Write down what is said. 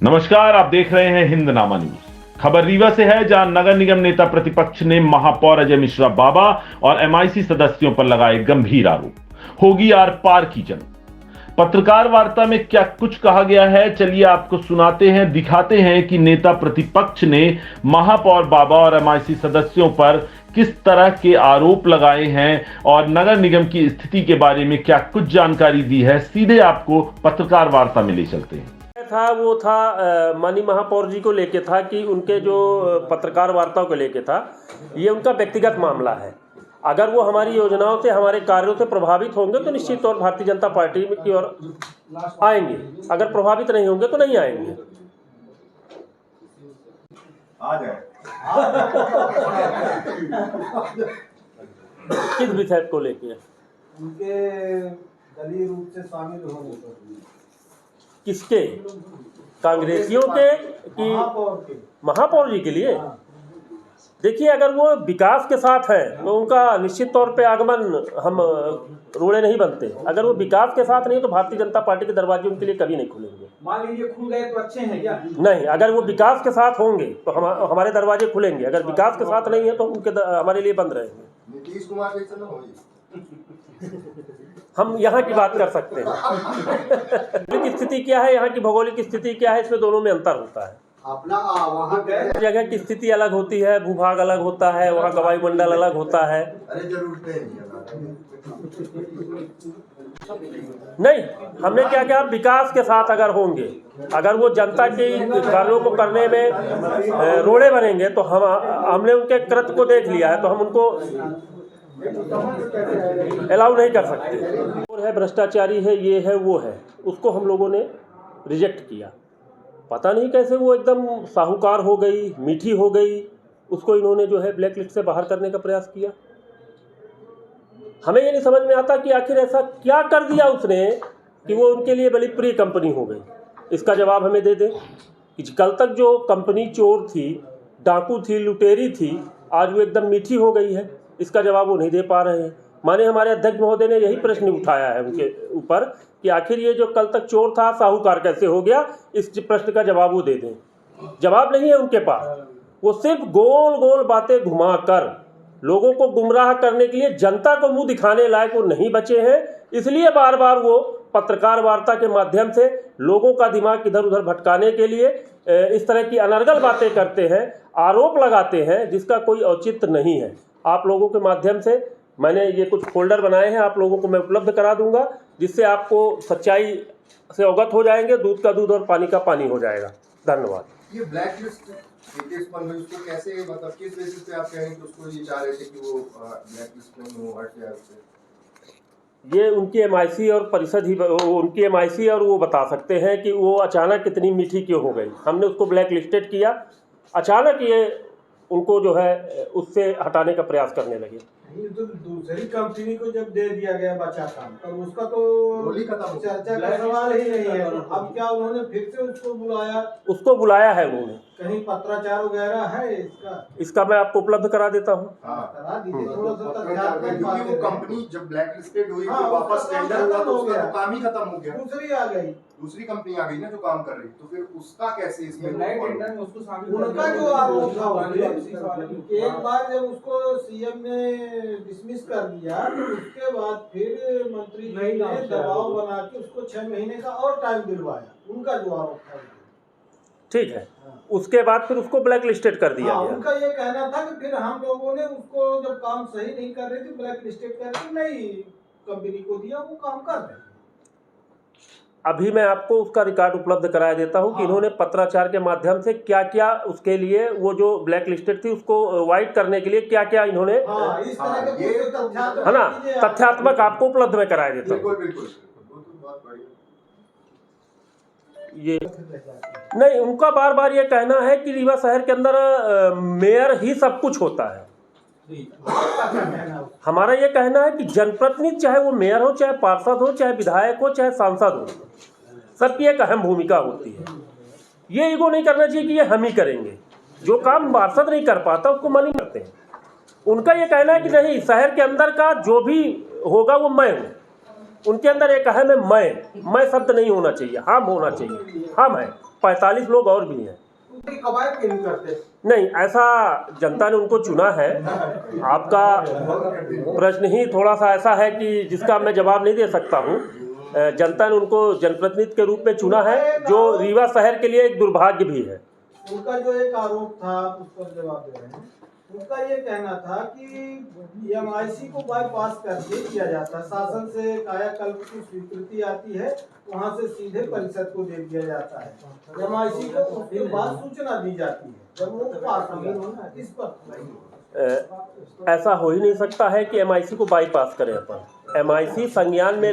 नमस्कार, आप देख रहे हैं हिंदनामा न्यूज। खबर रीवा से है, जहां नगर निगम नेता प्रतिपक्ष ने महापौर अजय मिश्रा बाबा और एमआईसी सदस्यों पर लगाए गंभीर आरोप। होगी आर पार की जंग। पत्रकार वार्ता में क्या कुछ कहा गया है, चलिए आपको सुनाते हैं, दिखाते हैं कि नेता प्रतिपक्ष ने महापौर बाबा और एमआईसी सदस्यों पर किस तरह के आरोप लगाए हैं और नगर निगम की स्थिति के बारे में क्या कुछ जानकारी दी है। सीधे आपको पत्रकार वार्ता में ले चलते हैं। वो था माननीय महापौर जी को लेके था कि उनके जो पत्रकार वार्ताओं को लेके था, ये उनका व्यक्तिगत मामला है। अगर वो हमारी योजनाओं से, हमारे कार्यों से प्रभावित होंगे तो निश्चित तौर भारतीय जनता पार्टी की ओर आएंगे। अगर प्रभावित नहीं होंगे तो नहीं आएंगे। आ जाए। किस विषय को लेके? उनके दलीय रूप से शामिल होने पर। किसके? कांग्रेसियों के कि महापौर जी के लिए? देखिए, अगर वो विकास के साथ है तो उनका निश्चित तौर पे आगमन हम रोड़े नहीं बनते। अगर वो विकास के साथ नहीं तो भारतीय जनता पार्टी के दरवाजे उनके लिए कभी नहीं खुलेंगे। मान लीजिए खुल गए तो अच्छे हैं क्या? नहीं, अगर वो विकास के साथ होंगे तो हमारे दरवाजे खुलेंगे। अगर विकास के साथ नहीं है तो उनके हमारे लिए बंद रहेंगे। नीतीश कुमार जैसे ना होगी। हम यहाँ की बात कर सकते हैं। की स्थिति क्या है, यहाँ की भौगोलिक स्थिति क्या है, इसमें दोनों में अंतर होता है। अपना वहाँ जगह की स्थिति अलग होती है, भूभाग अलग होता है, वहाँ का वायुमंडल अलग होता है। अरे जरूर नहीं, हमने क्या किया, विकास के साथ अगर होंगे, अगर वो जनता के कार्यों को करने में रोड़े बनेंगे तो हमने उनके कृत्य को देख लिया है, तो हम उनको अलाउ नहीं कर सकते। और है भ्रष्टाचारी है, ये है वो है, उसको हम लोगों ने रिजेक्ट किया। पता नहीं कैसे वो एकदम साहूकार हो गई, मीठी हो गई, उसको इन्होंने जो है ब्लैक लिस्ट से बाहर करने का प्रयास किया। हमें ये नहीं समझ में आता कि आखिर ऐसा क्या कर दिया उसने कि वो उनके लिए बड़ी प्रिय कंपनी हो गई। इसका जवाब हमें दे दें कि कल तक जो कंपनी चोर थी, डाकू थी, लुटेरी थी, आज वो एकदम मीठी हो गई है। इसका जवाब वो नहीं दे पा रहे हैं। माने हमारे अध्यक्ष महोदय ने यही प्रश्न उठाया है उनके ऊपर कि आखिर ये जो कल तक चोर था साहूकार कैसे हो गया। इस प्रश्न का जवाब वो दे दें। जवाब नहीं है उनके पास। वो सिर्फ गोल गोल बातें घुमाकर लोगों को गुमराह करने के लिए, जनता को मुंह दिखाने लायक वो नहीं बचे हैं। इसलिए बार बार वो पत्रकार वार्ता के माध्यम से लोगों का दिमाग इधर उधर भटकाने के लिए इस तरह की अनर्गल बातें करते हैं, आरोप लगाते हैं, जिसका कोई औचित्य नहीं है। आप लोगों के माध्यम से मैंने ये कुछ फोल्डर बनाए हैं, आप लोगों को मैं उपलब्ध करा दूंगा, जिससे आपको सच्चाई से अवगत हो जाएंगे। दूध का दूध और पानी का पानी हो जाएगा। धन्यवाद। ये ब्लैक लिस्ट उसको कैसे, मतलब किस बेसिस पे आप कह रहे हैं कि उसको ये चाह रहे थे कि वो ब्लैक लिस्ट में वो हट जाए उससे? ये उनकी एमआईसी और परिषद ही, उनकी एमआईसी और वो बता सकते हैं कि वो अचानक कितनी मीठी क्यों हो गई। हमने उसको ब्लैक लिस्टेड किया, अचानक ये उनको जो है उससे हटाने का प्रयास करने लगे। तो दूसरी कंपनी को जब दे दिया गया बचा काम, तब उसका तो चर्चा का सवाल ही नहीं है। अब क्या उन्होंने फिर से उसको बुलाया? उसको बुलाया है उन्होंने। कहीं पत्राचार वगैरह है इसका मैं आपको उपलब्ध करा देता हूँ। करा दीजिए थोड़ा सा। वो कंपनी जब ब्लैक लिस्टेड हुई तो वापस टेंडर हुआ तो उसका तो काम ही खत्म हो गया। दूसरी आ गई, दूसरी कंपनी आ गई ना जो काम कर रही, तो फिर उसका कैसे इसमें उनका जो आरोप था, एक बार जब उसको सीएम ने डिसमिस कर दिया तो उसके बाद फिर मंत्री जी ने दबाव बना के उसको 6 महीने का और टाइम दिलवाया। उनका जो आरोप था, ठीक है। उसके बाद फिर उसको ब्लैक लिस्टेड कर दिया गया। उनका ये कहना था कि फिर हम लोगों ने उसको जब काम सही नहीं कर रहे थे ब्लैक लिस्टेड करके नई कंपनी को दिया, वो काम कर रहे। अभी मैं आपको उसका रिकॉर्ड उपलब्ध करा देता हूं कि इन्होंने पत्राचार के माध्यम से क्या क्या उसके लिए, वो जो ब्लैक लिस्टेड थी उसको वाइट करने के लिए क्या क्या इन्होंने, इस तरह के है ना, तथ्यात्मक आपको उपलब्ध में कराया देता हूँ। ये नहीं, उनका बार बार ये कहना है कि रीवा शहर के अंदर मेयर ही सब कुछ होता है। हमारा ये कहना है कि जनप्रतिनिधि, चाहे वो मेयर हो, चाहे पार्षद हो, चाहे विधायक हो, चाहे सांसद हो, सबकी एक अहम भूमिका होती है। ये ईगो नहीं करना चाहिए कि ये हम ही करेंगे। जो काम पार्षद नहीं कर पाता उसको मनी करते हैं। उनका ये कहना है कि नहीं, शहर के अंदर का जो भी होगा वो मैं हूँ। उनके अंदर एक अहम है मैं शब्द नहीं होना चाहिए, हम होना चाहिए, हम है। 45 लोग और भी हैं। उनकी कवायद क्यों नहीं करते? नहीं, ऐसा जनता ने उनको चुना है। आपका प्रश्न ही थोड़ा सा ऐसा है कि जिसका मैं जवाब नहीं दे सकता हूँ। जनता ने उनको जनप्रतिनिधि के रूप में चुना है, जो रीवा शहर के लिए एक दुर्भाग्य भी है। उनका जो एक आरोप था, उस पर जवाब दे रहे हैं। उनका ये कहना था कि एमआईसी को बाईपास करके किया जाता है, शासन से कायाकल्प की स्वीकृति आती है, वहां से सीधे परिषद को दे दिया जाता है। एमआईसी को उसके बाद सूचना दी जाती है जब वो पास हो जाता है। इस पर ऐसा हो ही नहीं सकता है कि एमआईसी को बाईपास करें अपन। एमआईसी संज्ञान में